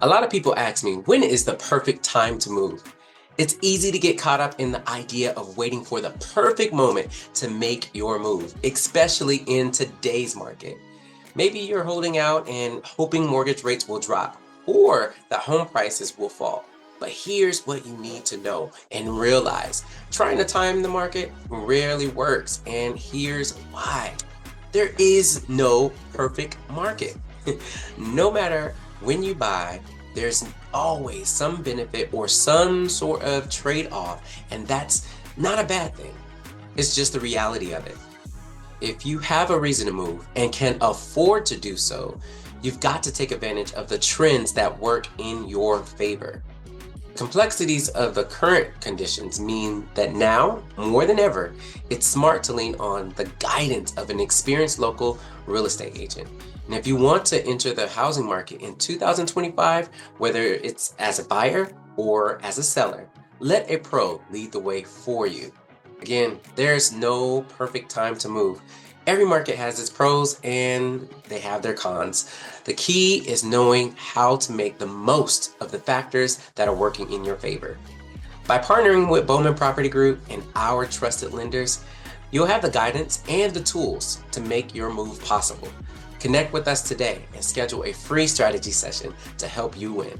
A lot of people ask me, when is the perfect time to move? It's easy to get caught up in the idea of waiting for the perfect moment to make your move, especially in today's market. Maybe you're holding out and hoping mortgage rates will drop or that home prices will fall. But here's what you need to know and realize. Trying to time the market rarely works, and here's why. There is no perfect market. No matter when you buy, there's always some benefit or some sort of trade-off, and that's not a bad thing. It's just the reality of it. If you have a reason to move and can afford to do so, you've got to take advantage of the trends that work in your favor. Complexities of the current conditions mean that now, more than ever, it's smart to lean on the guidance of an experienced local real estate agent. And if you want to enter the housing market in 2025, whether it's as a buyer or as a seller, let a pro lead the way for you. Again, there's no perfect time to move. Every market has its pros and they have their cons. The key is knowing how to make the most of the factors that are working in your favor. By partnering with Bowman Property Group and our trusted lenders, you'll have the guidance and the tools to make your move possible. Connect with us today and schedule a free strategy session to help you win.